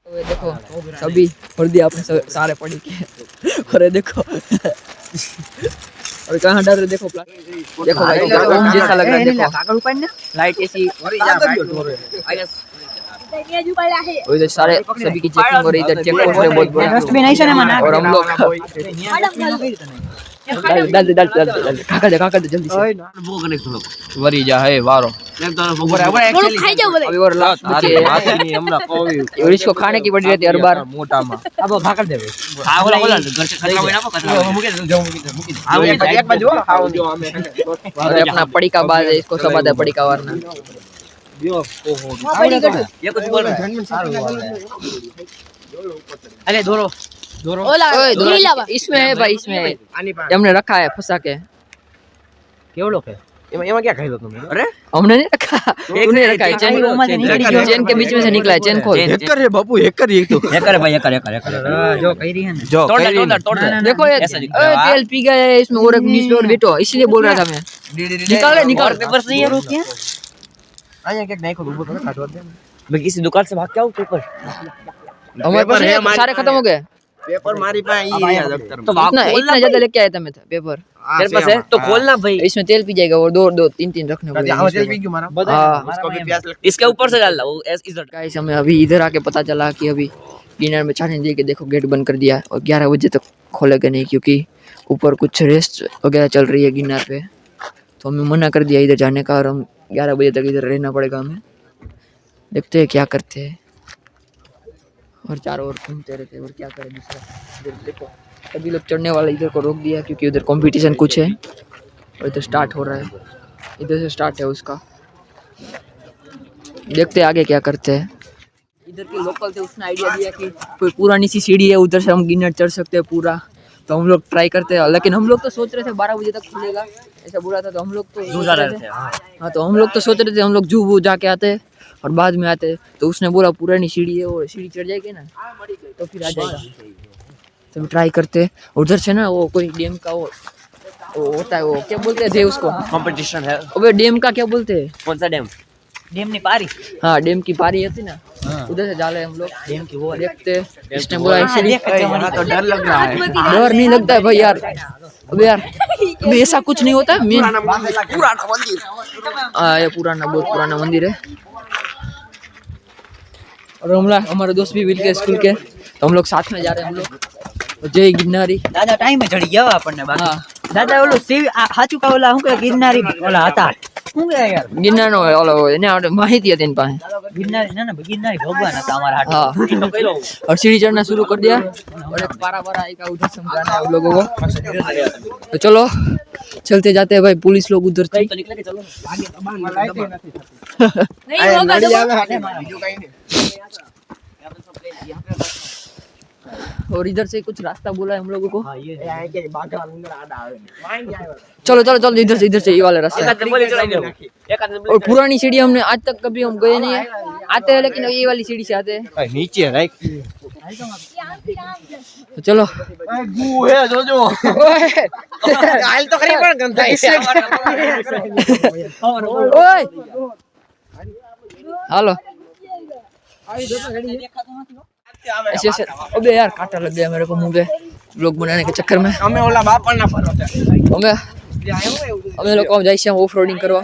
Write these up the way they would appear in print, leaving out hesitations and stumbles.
ये देखो सभी वर्दी आपने सारे पड़ी के और ये देखो और कहाँ डर देखो देखो भाई ओम जैसा लग रहा है देखो लाइट ऐसी और इधर सारे सभी की चेकिंग हो रही है इधर चेक पोस्ट है बहुत बड़ा और हम लोग डाल काका दे जल्दी से वरी जा है वारो अभी और लास्ट बचे और इसको खाने की पड़ी रहती है हर बार मोटा में अब भाकर दे घर से खतरा होना को कचरा मुके एक बाजू खाओ जो हमें और अपना पड़ी का बाद इसको सब आता पड़ी का वरना यो ओहो ये कुछ बोल रहा है अरे दोरो इसमें है भाई इसमें हमने रखा है फंसा के केवड़ो है एमा क्या खाई लो तुम अरे हमने नहीं रखा तूने रखा है चेन के बीच में से निकला है चेन खोल हैकर है बापू हैकर ये तो हैकर है भाई हैकर जो कह रही है ना जो तोड़ देखो ये तेल पी गया है इसमें और एक न्यूज़पेपर बेटो इसलिए बोल रहा था मैं निकाल पेपर सही है रोक आया क्या नहीं खोल ऊपर काटवा दे मैं किसी दुकान से भाग के आऊं पेपर हमारे पास सारे खत्म हो गए पेपर मारी पाए ये तो इतना ज्यादा लेके आया था मैं पेपर तेरे पास है तो खोलना भाई इसमें तेल पी जाएगा और दो तीन रखने को तेल पी क्यों मारा उसको भी प्यास लगती इसके ऊपर से डाल वो इधर गाइस हमें अभी इधर आके पता चला कि अभी डिनर में छाने दे के देखो गेट बंद कर दिया और 11 बजे तक खोलेगा नहीं क्योंकि ऊपर कुछ रेस्ट वगैरह चल रही है गिरनार पे तो हमें मना कर दिया इधर जाने का और हम 11 बजे तक इधर रहना पड़ेगा हमें देखते हैं क्या करते हैं और चारों ओर घूमते रहते और क्या करें दूसरा इधर देखो सभी लोग चढ़ने वाले इधर को रोक दिया क्योंकि उधर कंपटीशन कुछ है और इधर स्टार्ट हो रहा है इधर से स्टार्ट है उसका देखते आगे क्या करते हैं इधर के लोकल थे उसने आइडिया दिया कि कोई पुरानी सी सीढ़ी है उधर से हम गिरनार चढ़ सकते हैं पूरा तो हम लोग ट्राई करते हैं लेकिन हम लोग तो सोच रहे थे 12 बजे तक खुलेगा ऐसा बोला था तो हम लोग तो हाँ तो हम लोग तो सोच रहे थे हम लोग जू जाके आते और बाद में आते तो उसने बोला पुरानी सीढ़ी है वो सीढ़ी चढ़ जाएगी ना तो फिर आ जाएगा तो ट्राई करते उधर से ना वो कोई डैम का वो होता है वो क्या बोलते थे उसको कंपटीशन है अबे डैम का क्या बोलते हैं कौन सा डैम की पारी हाँ डैम की पारी होती ना उधर से डाले हम लोग डैम की वो देखते इसने बोला तो डर लग रहा है डर नहीं लगता है भाई यार अबे यार अबे ऐसा कुछ नहीं होता पुराना मंदिर ये बहुत पुराना मंदिर है और हमारे दोस्त भी मिल के स्कूल के तो हम लोग साथ में जा रहे हैं हम लोग जय गिरनारी दादा टाइम में चढ़ी गया अपन ने बाकी दादा ओलो सेव हाचू का ओला હું કે गिरनारी ओला હતા હું કે યાર गिरनार નો ઓલો એને માહિતી હતી એન પાસે गिरनारी ना गिरनारी भगवान હતા हमारा हाथ तो कह लो और सीढ़ी चढ़ना शुरू कर दिया और एक पारा आएगा उधर समझाना है उन लोगों को तो चलो चलते जाते हैं भाई पुलिस लोग उधर से तो निकले के चलो आगे नहीं होगा वीडियो कहीं नहीं और इधर से कुछ रास्ता बोला है हम लोगों को चलो इधर से ये वाला रास्ता और पुरानी सीढ़ी हमने आज तक कभी हम गए नहीं है आते हैं लेकिन ये वाली सीढ़ी से आते हैं नीचे है तो चलो है जो आइल तो खरी पर गंदा ओए हेलो ऐसे अबे यार कांटा लग गया मेरे को मुंह पे व्लॉग बनाने के चक्कर में हमें ओला बाप ना फरो हमें लोग जाई છે ઓફ રોડિંગ કરવા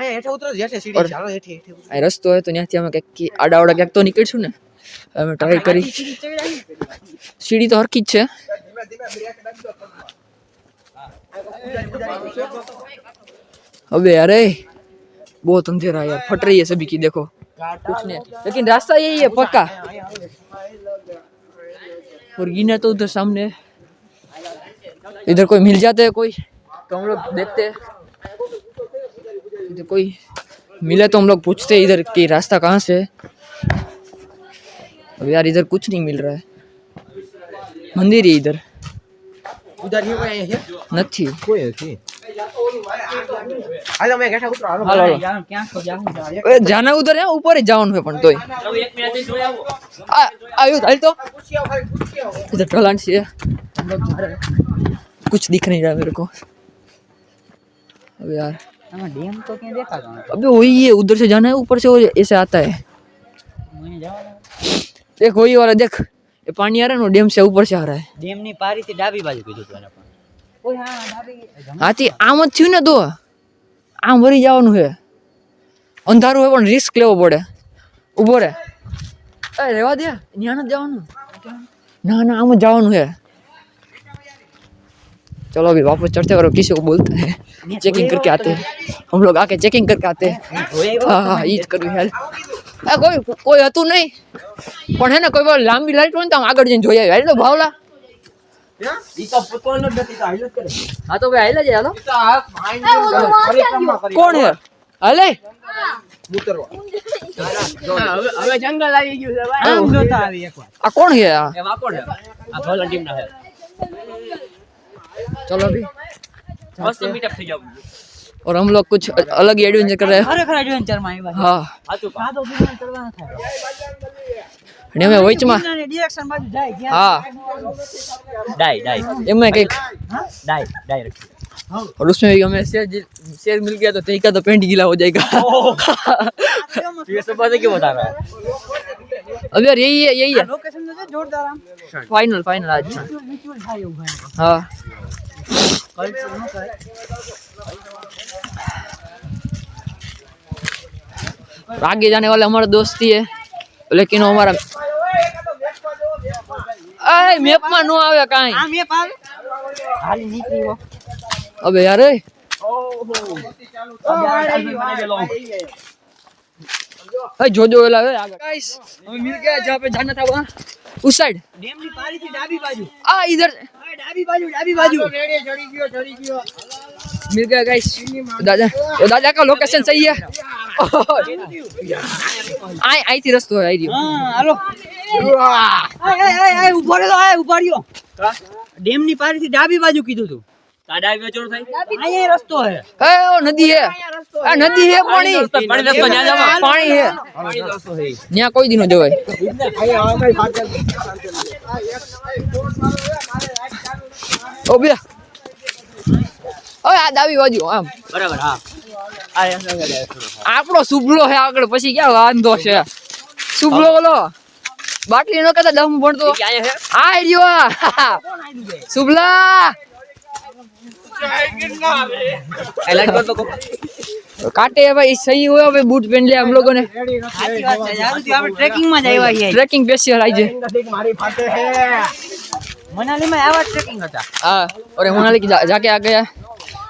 હેઠે ઉતરો જેઠે સીડી ચાલો હેઠે આ રસ્તો હે તો ત્યાંથી અમે કે આડાવડા ક્યાંક તો નીકળશું ને અમે ટ્રાય કરી સીડી તો હરખી જ છે अबे यार बहुत अंधेरा यार फट रही है सभी की देखो कुछ नहीं लेकिन रास्ता यही है पक्का और गिरनार तो उधर सामने इधर कोई मिल जाते हैं कोई तो हम लोग देखते हैं इधर कोई मिले तो हम लोग पूछते हैं इधर की रास्ता कहाँ से अब यार इधर कुछ नहीं मिल रहा है मंदिर ही इधर उधर ही कोई है नहीं कोई है हालो मैं बैठा उतरो हालो यार क्या को जाऊं ए जाना उधर है ऊपर ही जाऊं है पण तोय चलो एक मिनट से जोया आयो हाल तो इधर ढलान से हम लोग जा रहे हैं कुछ दिख नहीं रहा मेरे को अब यार हमें डैम तो क्या देखा था अबे वही है उधर से जाना है ऊपर से वो ऐसे आता है मैं जाऊंगा देख वही वाला देख, ये पानी आ रहा है ना डैम से ऊपर से आ रहा है। ડેમ ની પારી થી ડાબી બાજુ કીધું તું એને પણ. ઓય હા ડાબી. હાથી આમ જ થયું ને તો આમ વળી જવાનું છે, અંધારું હોય પણ રિસ્ક લેવો પડે. ઊભો રે, એ રેવા દે, ન્યા નથી જવાનું. ના ના આમ જ જવાનું છે. चलो अभी वापस चढ़ते और किसी को बोलते हैं चेकिंग करके आते हैं, हम लोग आके चेकिंग करके आते हैं. हाँ हाँ ईज करवी हेल्प. कोई હતું નહીં પણ હે ને કોઈ વાર લાંબી લાઈટ હોય ને તો આમ આગળ જઈને જોઈ આવ્યા એટલે ભાવલા ઈ તો પોતોનો જ નથી તો હાલ જ કરે. હા તો ભાઈ હાલે જ હાલો. ઈ તો આ પરિક્રમા કરી. કોણ હે હાલે ઉતરવા. હવે જંગલ આવી ગયું છે ભાઈ. આમ જોતા આવી એકવાર. આ કોણ હે આ એમાં કોણ છે? આ ભોલા ટીમ ના છે. चलो अभी મસ્ત મીટઅપ થઈ જાવ. और हम लोग कुछ अलग ही एडवेंचर कर रहे हैं. ખરેખર એડવેન્ચર માં આવ્યા. हाँ સાચું કાદો બિના ચડવાના થાય. અને અમે વચમાં ડિરેક્શન બાજુ જાય ગયા. हाँ ડાઈ एम कई ડાઈ रखी. और उसमें भी हमें शेर मिल गया तो तेरी का तो पेंट गीला हो जाएगा. ये सब बातें क्यों बता रहा है? अब यार यही है लोकेशन तो जोरदार आम. फाइनल आज. विजुअल થાય એવું ભાઈ. हाँ કલ્ચર નો કરે. आगे जाने वाले हमारा दोस्ती है लेकिन वो हमारा आए मैप में नो आवे काई. આ મેપ આવે. હાલી નીકળી હો. अबे यार ए जो जो वाला है आगे गाइस हमें मिल गया जहाँ पे जाना था वहाँ उस साइड ડેમ ની પારી થી ડાબી બાજુ. आ इधर આ ડાબી બાજુ. રેડે ચડી ગયો. मिल गया गाइस. दादा का लोकेशन सही है. आई थी रस्तो है आई रही. હા હાલો. એ ઉભો રહ્યો. ડેમ ની પારી થી ડાબી બાજુ કીધું તું. તા ડાબી બાજુ થાય. અહીંયા રસ્તો હે. ए ओ नदी है आ नदी है पानी પાણી રસ્તો ન્યા જવા. पानी है પાણી રસ્તો હે. न्या कोई दिन जवाय. ओ बिया ओए आ दावी बाजू आम બરાબર હા. આ આપણો સુબલો હે આગળ પછી ક્યાં વાંધો છે. સુબલો ઓલો બાટલી નો કહેતા દમ ભણતો આ રહ્યો સુબલા काटे है भाई सही हुआ भाई बूट पहन लिया हम लोगों ने. સાચી વાત છે યાર. તું આપણે ટ્રેકિંગ માં જ આવ્યા છીએ. ट्रैकिंग स्पेशल आई जे મનાલી માં આવા ટ્રેકિંગ હતા. हाँ और मनाली की जाके आ गया.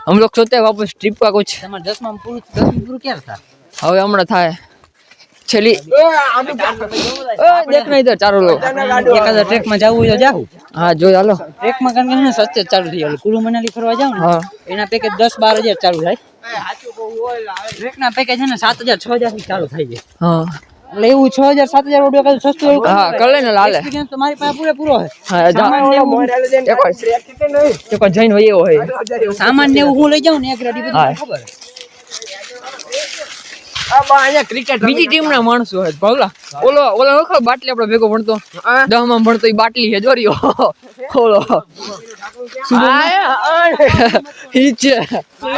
हम लोग सोचते हैं वापस ट्रिप का कुछ તમાર 10માં પૂરું ક્યારે था? હવે હમણાં થાય છેલ્લી દેખ નહીં તો ચારો લો એકાદા ટ્રેક માં જાવું હોય તો જાવું. હા જો ચાલો ટ્રેક માં કારણ કે સસ્તે ચાલુ થઈ ગયું. કુલુ મનાલી ફરવા જાવ ને હા એના પેકેજ 10-12 હજાર ચાલુ થાય. ટ્રેક ના પેકેજ છે ને 7,000-6,000 થી ચાલુ થઈ જાય. હા એટલે એવું 6,000-7,000 રૂપિયા કાંઈ સસ્તું એવું હા કર લે ને લાલે એક્સપિરિયન્સ તો મારી પાસે પૂરેપૂરો છે. હા એક વાર જઈને હોય એવો હોય સામાન ને એવું હું લઈ જાઉં ને એક રેડી બધું હા. ખબર. બીજી ટીમ ના માણસો હોય ભાવલા ઓલો ઓલો બાટલી આપડે ભેગો ભણતો 10 માં ભણતો ઈ બાટલી હે જોરિયો ઓલો ઈ છે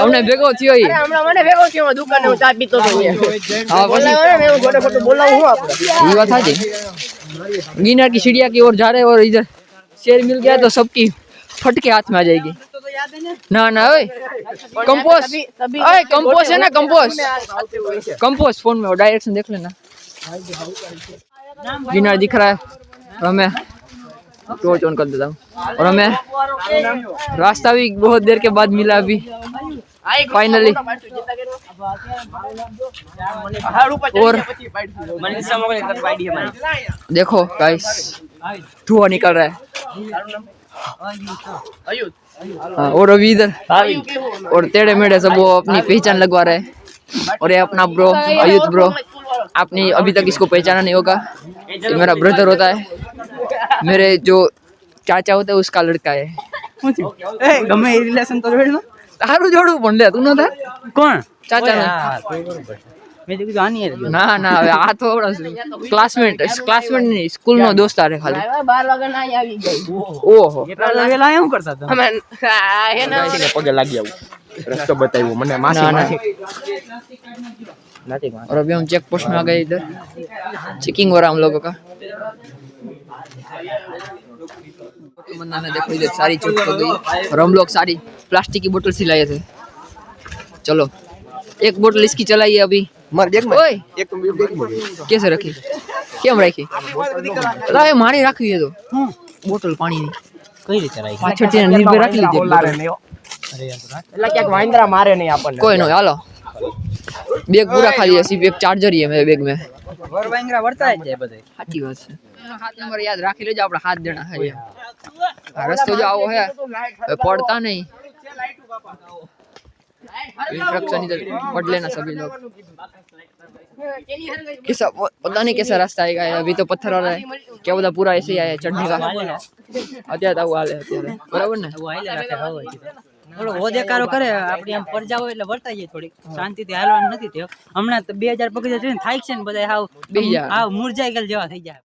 અમને ભેગો થયો ઈ હમણાં મને ભેગો થયો દુકાને હું ચા પીતો હતો. हाँ बोलावा ને હું ગોડે ખોટું બોલાવું હું આપણે. ये बात है जी. गिनार की चिड़िया की ओर जा रहे हैं और इधर शेर मिल गया तो सबकी फटके हाथ में आ जाएगी. તો યાદ હે ને ना ना ओए कंपोस्ट ओए कंपोस्ट है ना कंपोस्ट फोन में डायरेक्शन देख लेना. गिनार दिख रहा है और हमें टॉर्च ऑन कर देता हूँ और हमें रास्ता भी बहुत देर के बाद मिला अभी फाइनली. और देखो गाइस धुआं निकल रहा है. हाँ, और अभी इधर और टेढ़े मेढ़े सब वो अपनी पहचान लगवा रहे हैं. और ये अपना ब्रो अयुत ब्रो आपने अभी तक इसको पहचाना नहीं होगा. ये मेरा ब्रदर होता है. मेरे जो चाचा होता है उसका लड़का है. ગમે એ રિલેશન તો જોડે તારું જોડું પણ લે તું ન થા કોણ ચાચા નો. મેં કીધું આની યાર ના ના હવે આ તો ક્લાસમેટ ની સ્કૂલ નો દોસ્તાર છે ખાલી. 12 વાગે ના આવી ગઈ. ઓહો એટલા વેલા એમ કરતા હતા અમે હે ને પગે લાગી આવું રસ્તો બતાવ્યો મને માસી ना, ना. નથી और अभी हम चेक पोस्ट में आ गए. इधर चेकिंग हो रहा है हम लोगों का. बंदा ने देखो इधर सारी चूक हो गई और हम लोग सारी प्लास्टिक की बोतल से लाए थे। चलो एक बोतल इसकी चलाई है अभी। मार देख में ओए एक तुम देख में कैसे रखी केम रखी अरे मारी राखी है तो बोतल पानी ની કઈ રીતે રાઈ પાછળ થી નિર્ભય રાખી લીધી ઓલારે ને એટલે ક્યાંક વાંદરા મારે નહીં આપણને कोई नहीं हालो बैग पूरा खाली है सिर्फ एक चार्जर ही है मेरे बैग में વર વાંગરા વર્તા જ જાય બધે સાચી વાત છે હાથ નંબર યાદ રાખી લેજો આપણે 7 જણા છે આ રસ્તો જો આવો है पड़ता नहीं इंस्ट्रक्शन इधर पढ़ लेना सभी लोग कैसा पता नहीं कैसा रास्ता आएगा अभी तो पत्थर वाला है क्या बोला पूरा ऐसे ही आया चढ़ने का અત્યારે તો હાલે અત્યારે બરાબર ને હું આઈલે રાખે હવે થોડો ઓદેકારો કરે આપણી આમ પરજા હોય એટલે વર્તાઈ જાય થોડી શાંતિથી હાલવાનું નથી થયો હમણાં તો 2000 પગથિયા છે ને થાય છે ને બધા હાવ બેહી જાય હાવ મુરઝાઈ ગયેલ જેવા થઈ જાય